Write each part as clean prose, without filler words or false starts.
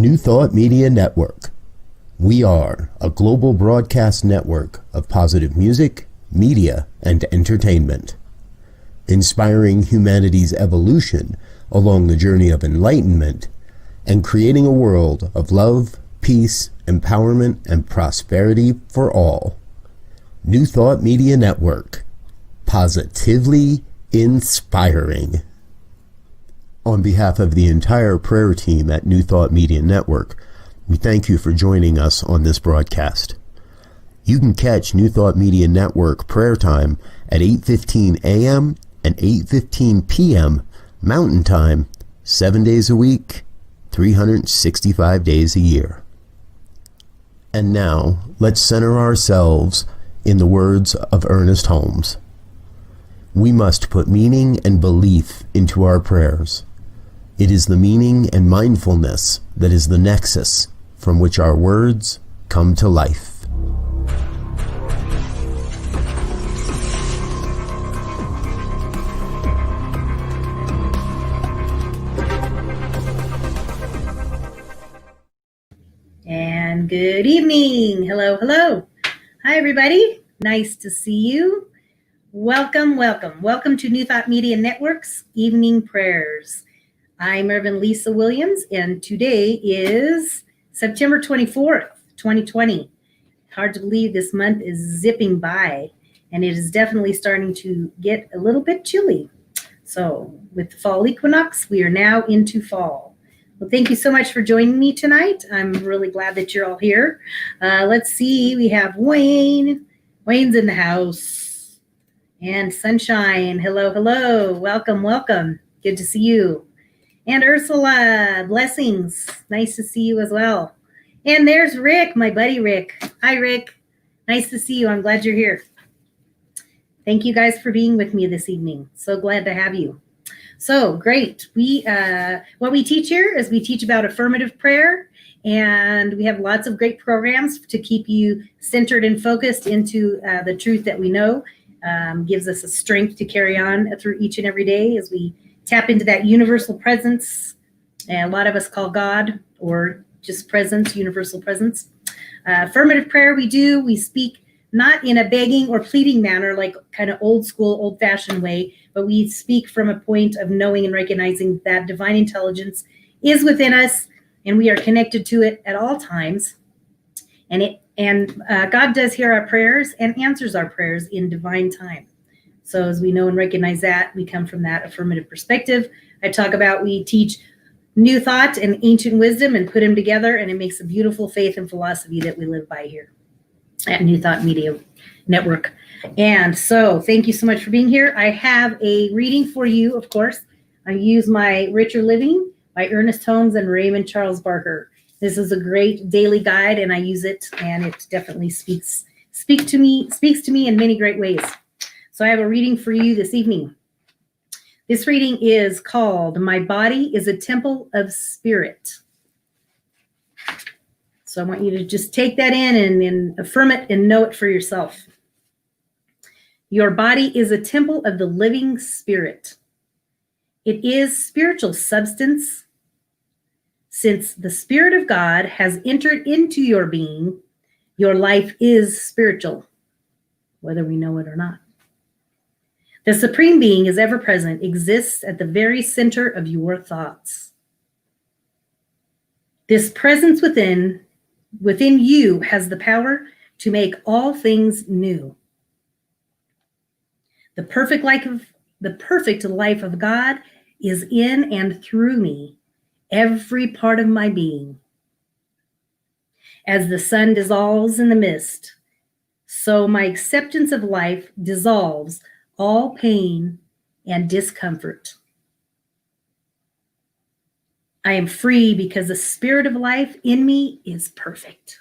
New Thought Media Network. We are a global broadcast network of positive music, media, and entertainment, inspiring humanity's evolution along the journey of enlightenment and creating a world of love, peace, empowerment, and prosperity for all. New Thought Media Network. Positively inspiring. On behalf of the entire prayer team at New Thought Media Network, we thank you for joining us on this broadcast. You can catch New Thought Media Network prayer time at 8:15 a.m. and 8:15 p.m. Mountain Time, 7 days a week, 365 days a year. And now, let's center ourselves in the words of Ernest Holmes. We must put meaning and belief into our prayers. It is the meaning and mindfulness that is the nexus from which our words come to life. And good evening. Hello, hello. Hi, everybody. Nice to see you. Welcome to New Thought Media Network's Evening Prayers. I'm Irvin Lisa Williams, and today is September 24th, 2020. Hard to believe this month is zipping by, and it is definitely starting to get a little bit chilly. So with the fall equinox, we are now into fall. Well, thank you so much for joining me tonight. I'm really glad that you're all here. Let's see, we have Wayne. Wayne's in the house. And Sunshine, hello. Welcome. Good to see you. And Ursula, blessings. Nice to see you as well. And there's Rick, my buddy Rick. Hi, Rick. Nice to see you. I'm glad you're here. Thank you guys for being with me this evening. So glad to have you. So great. What we teach here is we teach about affirmative prayer, and we have lots of great programs to keep you centered and focused into the truth that we know. Gives us a strength to carry on through each and every day as we tap into that universal presence. And a lot of us call God, or just presence, universal presence. Affirmative prayer we speak not in a begging or pleading manner, like kind of old school, old fashioned way, but we speak from a point of knowing and recognizing that divine intelligence is within us and we are connected to it at all times. And God does hear our prayers and answers our prayers in divine time. So as we know and recognize that, we come from that affirmative perspective. We teach new thought and ancient wisdom and put them together, and it makes a beautiful faith and philosophy that we live by here at New Thought Media Network. And so thank you so much for being here. I have a reading for you, of course. I use my Richer Living by Ernest Holmes and Raymond Charles Barker. This is a great daily guide, and I use it, and it definitely speaks to me in many great ways. So I have a reading for you this evening. This reading is called My Body is a Temple of Spirit. So I want you to just take that in and affirm it and know it for yourself. Your body is a temple of the living Spirit. It is spiritual substance. Since the Spirit of God has entered into your being, your life is spiritual, whether we know it or not. The Supreme Being is ever present, exists at the very center of your thoughts. This presence within you has the power to make all things new. The perfect life of God is in and through me, every part of my being. As the sun dissolves in the mist, so my acceptance of life dissolves all pain and discomfort. I am free because the spirit of life in me is perfect.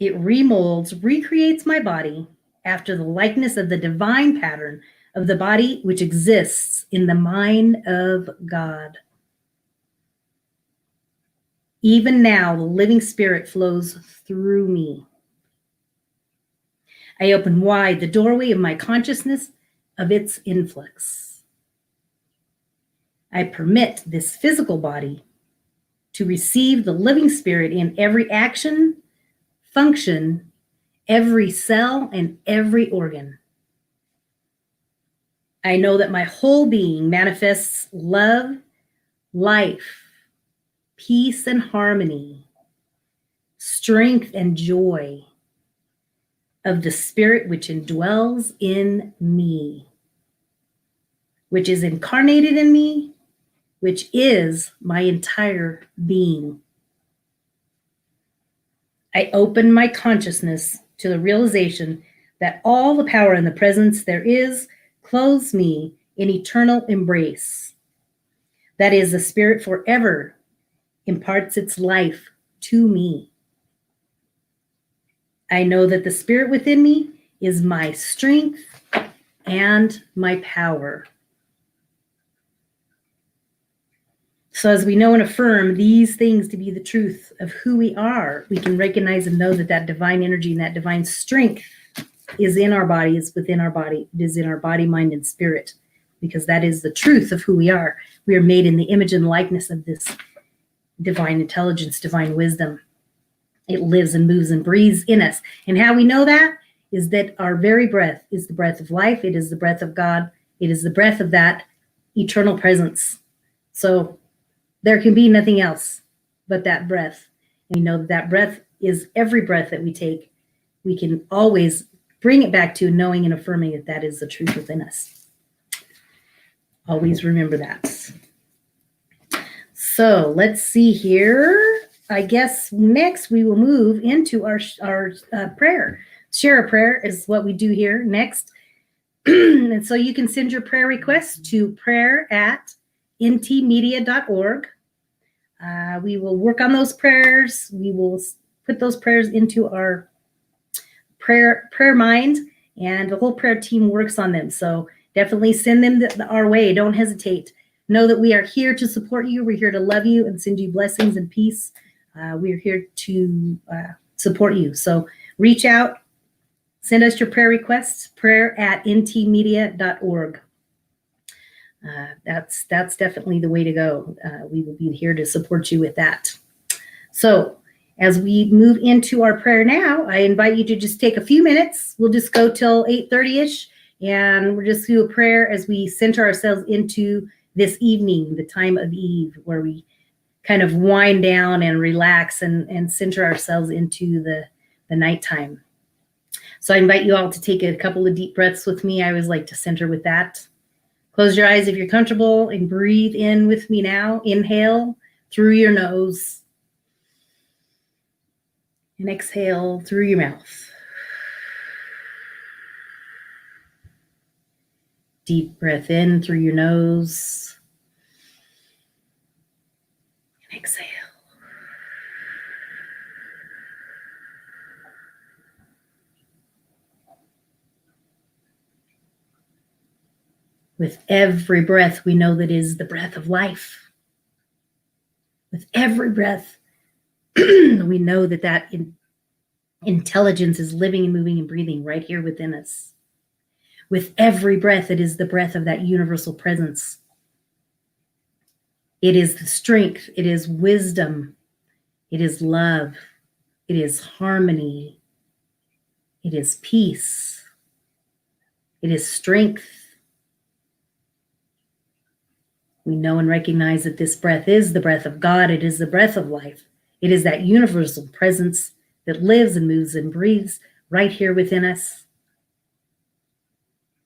It remolds, recreates my body after the likeness of the divine pattern of the body which exists in the mind of God. Even now, the living spirit flows through me. I open wide the doorway of my consciousness of its influx. I permit this physical body to receive the living spirit in every action, function, every cell, and every organ. I know that my whole being manifests love, life, peace and harmony, strength and joy of the spirit which indwells in me, which is incarnated in me, which is my entire being. I open my consciousness to the realization that all the power and the presence there is clothes me in eternal embrace. That is, the spirit forever imparts its life to me. I know that the spirit within me is my strength and my power. So as we know and affirm these things to be the truth of who we are, we can recognize and know that that divine energy and that divine strength is in our body, is within our body. It is in our body, mind, and spirit, because that is the truth of who we are. We are made in the image and likeness of this divine intelligence, divine wisdom. It lives and moves and breathes in us. And how we know that is that our very breath is the breath of life. It is the breath of God. It is the breath of that eternal presence. So there can be nothing else but that breath. And we know that that breath is every breath that we take. We can always bring it back to knowing and affirming that that is the truth within us. Always remember that. So let's see here. I guess next we will move into our prayer. Share a prayer is what we do here next. And so you can send your prayer requests to prayer@ntmedia.org. We will work on those prayers. We will put those prayers into our prayer mind, and the whole prayer team works on them. So definitely send them our way. Don't hesitate. Know that we are here to support you. We're here to love you and send you blessings and peace. We're here to support you. So reach out, send us your prayer requests, prayer@ntmedia.org. That's definitely the way to go. We will be here to support you with that. So as we move into our prayer now, I invite you to just take a few minutes. We'll just go till 8:30ish, and we'll just do a prayer as we center ourselves into this evening, the time of Eve, where we kind of wind down and relax and center ourselves into the nighttime. So I invite you all to take a couple of deep breaths with me. I always like to center with that. Close your eyes if you're comfortable and breathe in with me now. Inhale through your nose and exhale through your mouth. Deep breath in through your nose and exhale. With every breath, we know that is the breath of life. With every breath, we know that that intelligence is living and moving and breathing right here within us. With every breath, it is the breath of that universal presence. It is the strength. It is wisdom. It is love. It is harmony. It is peace. It is strength. We know and recognize that this breath is the breath of God. It is the breath of life. It is that universal presence that lives and moves and breathes right here within us.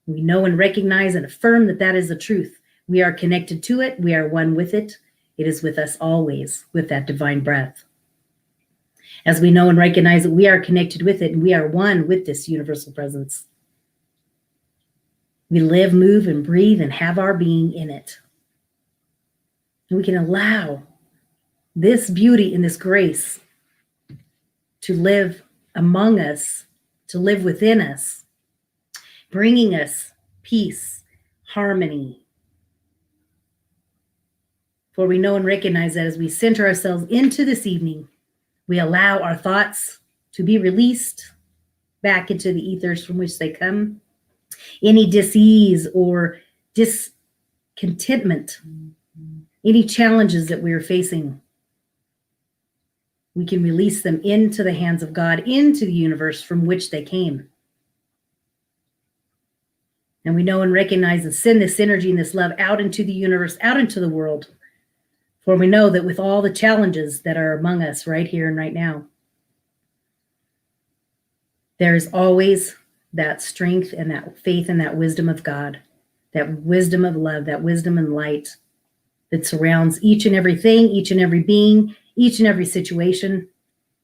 We know and recognize and affirm that that is the truth. We are connected to it. We are one with it. It is with us always, with that divine breath. As we know and recognize that we are connected with it and we are one with this universal presence. We live, move, and breathe and have our being in it. And we can allow this beauty and this grace to live among us, to live within us, bringing us peace, harmony. For we know and recognize that as we center ourselves into this evening, we allow our thoughts to be released back into the ethers from which they come. Any dis-ease or discontentment, any challenges that we are facing, we can release them into the hands of God, into the universe from which they came. And we know and recognize and send this energy and this love out into the universe, out into the world. For we know that with all the challenges that are among us right here and right now, there is always that strength and that faith and that wisdom of God, that wisdom of love, that wisdom and light that surrounds each and everything, each and every being, each and every situation,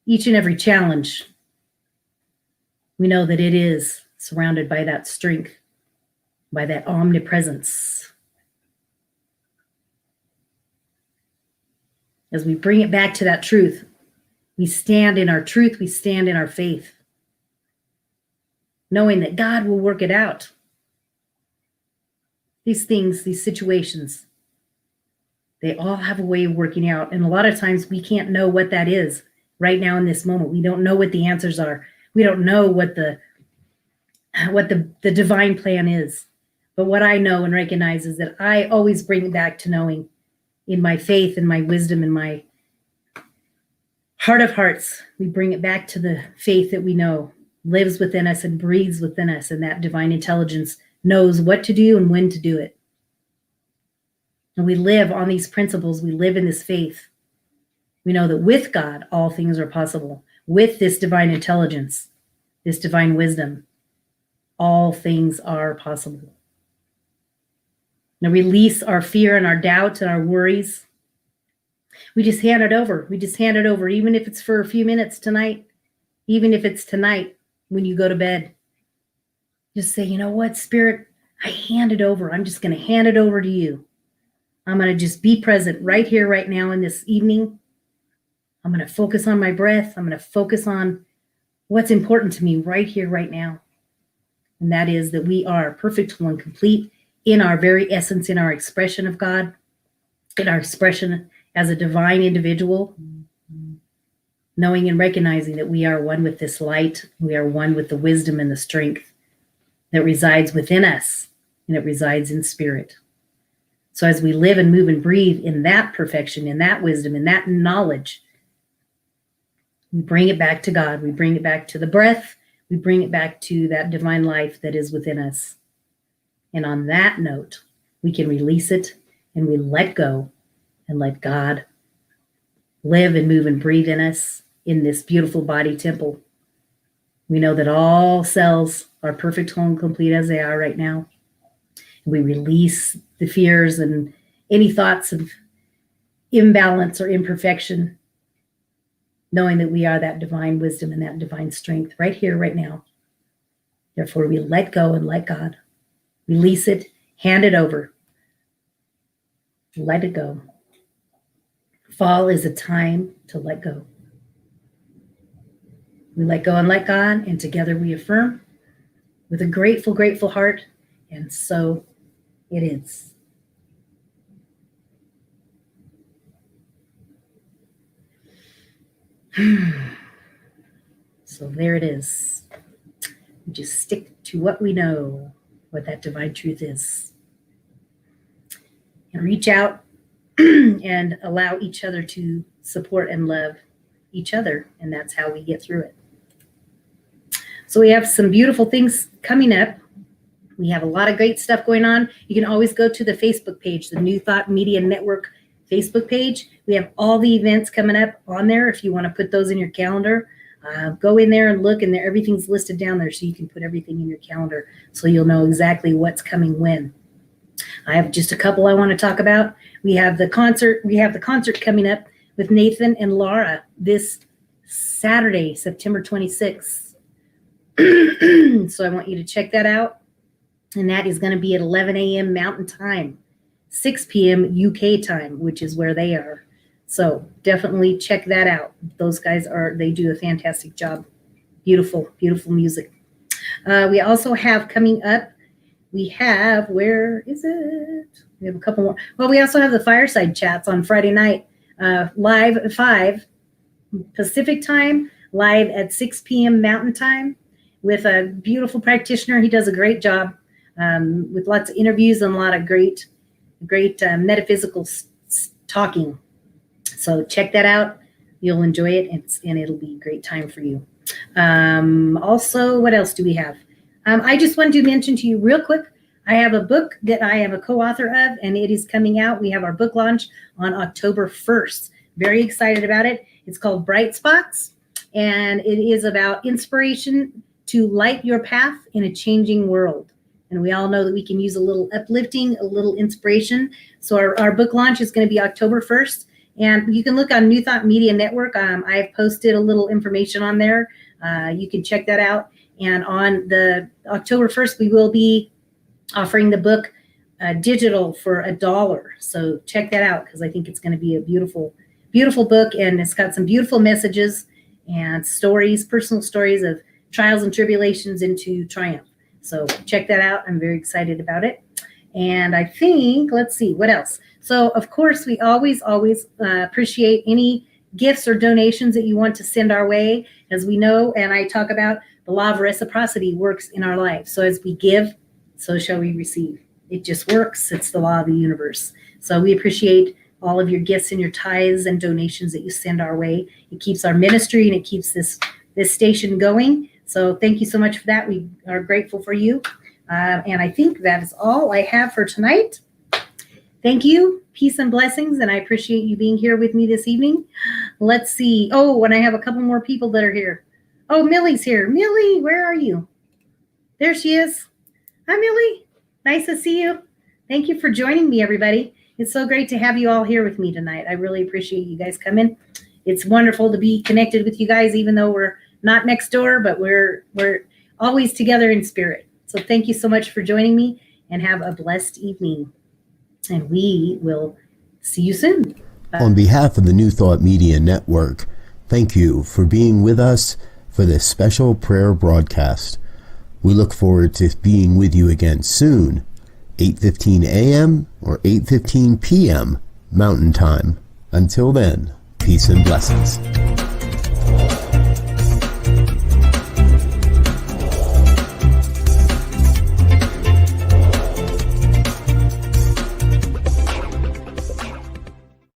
each and every challenge. We know that it is surrounded by that strength, by that omnipresence. As we bring it back to that truth, we stand in our truth, we stand in our faith, knowing that God will work it out. These things, these situations, they all have a way of working out. And a lot of times we can't know what that is right now in this moment. We don't know what the answers are. We don't know what the divine plan is. But what I know and recognize is that I always bring it back to knowing in my faith and my wisdom and my heart of hearts, we bring it back to the faith that we know lives within us and breathes within us, and that divine intelligence knows what to do and when to do it. And we live on these principles. We live in this faith. We know that with God, all things are possible. With this divine intelligence, this divine wisdom, all things are possible. Now release our fear and our doubts and our worries. We just hand it over. We just hand it over, even if it's for a few minutes tonight, even if it's tonight when you go to bed. Just say, you know what, Spirit, I hand it over. I'm just going to hand it over to you. I'm going to just be present right here, right now in this evening. I'm going to focus on my breath. I'm going to focus on what's important to me right here, right now. And that is that we are perfect, whole, and complete in our very essence, in our expression of God, in our expression as a divine individual, knowing and recognizing that we are one with this light. We are one with the wisdom and the strength that resides within us, and it resides in spirit. So as we live and move and breathe in that perfection, in that wisdom, in that knowledge, we bring it back to God. We bring it back to the breath. We bring it back to that divine life that is within us. And on that note, we can release it and we let go and let God live and move and breathe in us in this beautiful body temple. We know that all cells are perfect, whole, and complete as they are right now. We release the fears and any thoughts of imbalance or imperfection, knowing that we are that divine wisdom and that divine strength right here, right now. Therefore, we let go and let God. Release it, hand it over. Let it go. Fall is a time to let go. We let go and let God, and together we affirm with a grateful, grateful heart, and so it is. So there it is. We just stick to what we know, what that divine truth is. And reach out and allow each other to support and love each other. And that's how we get through it. So we have some beautiful things coming up. We have a lot of great stuff going on. You can always go to the Facebook page, the New Thought Media Network Facebook page. We have all the events coming up on there. If you want to put those in your calendar, go in there and look, and there everything's listed down there, so you can put everything in your calendar so you'll know exactly what's coming when. I have just a couple I want to talk about. We have the concert. We have the concert coming up with Nathan and Laura this Saturday, September 26th. So I want you to check that out. And that is going to be at 11 a.m. Mountain Time, 6 p.m. UK time, which is where they are. So definitely check that out. Those guys they do a fantastic job. Beautiful, beautiful music. We also have coming up, where is it? We have a couple more. Well, we also have the fireside chats on Friday night, live at 5 Pacific time, live at 6 p.m. Mountain Time with a beautiful practitioner. He does a great job with lots of interviews and a lot of great metaphysical talking. So check that out. You'll enjoy it, and it'll be a great time for you. Also, what else do we have? I just wanted to mention to you real quick, I have a book that I am a co-author of, and it is coming out. We have our book launch on October 1st. Very excited about it. It's called Bright Spots, and it is about inspiration to light your path in a changing world. And we all know that we can use a little uplifting, a little inspiration. So our book launch is going to be October 1st. And you can look on New Thought Media Network. I've posted a little information on there. You can check that out. And on the October 1st, we will be offering the book digital for $1. So check that out, because I think it's going to be a beautiful, beautiful book. And it's got some beautiful messages and stories, personal stories of trials and tribulations into triumph. So check that out. I'm very excited about it. And I think, let's see, what else? So, of course, we always appreciate any gifts or donations that you want to send our way. As we know, and I talk about, the law of reciprocity works in our life. So as we give, so shall we receive. It just works. It's the law of the universe. So we appreciate all of your gifts and your tithes and donations that you send our way. It keeps our ministry and it keeps this station going. So thank you so much for that. We are grateful for you. And I think that is all I have for tonight. Thank you. Peace and blessings. And I appreciate you being here with me this evening. Let's see. Oh, and I have a couple more people that are here. Oh, Millie's here. Millie, where are you? There she is. Hi, Millie. Nice to see you. Thank you for joining me, everybody. It's so great to have you all here with me tonight. I really appreciate you guys coming. It's wonderful to be connected with you guys, even though we're not next door, but we're always together in spirit. So thank you so much for joining me, and have a blessed evening. And we will see you soon. Bye. On behalf of the New Thought Media Network, thank you for being with us for this special prayer broadcast. We look forward to being with you again soon, 8:15 a.m. or 8:15 p.m. Mountain Time. Until then, peace and blessings.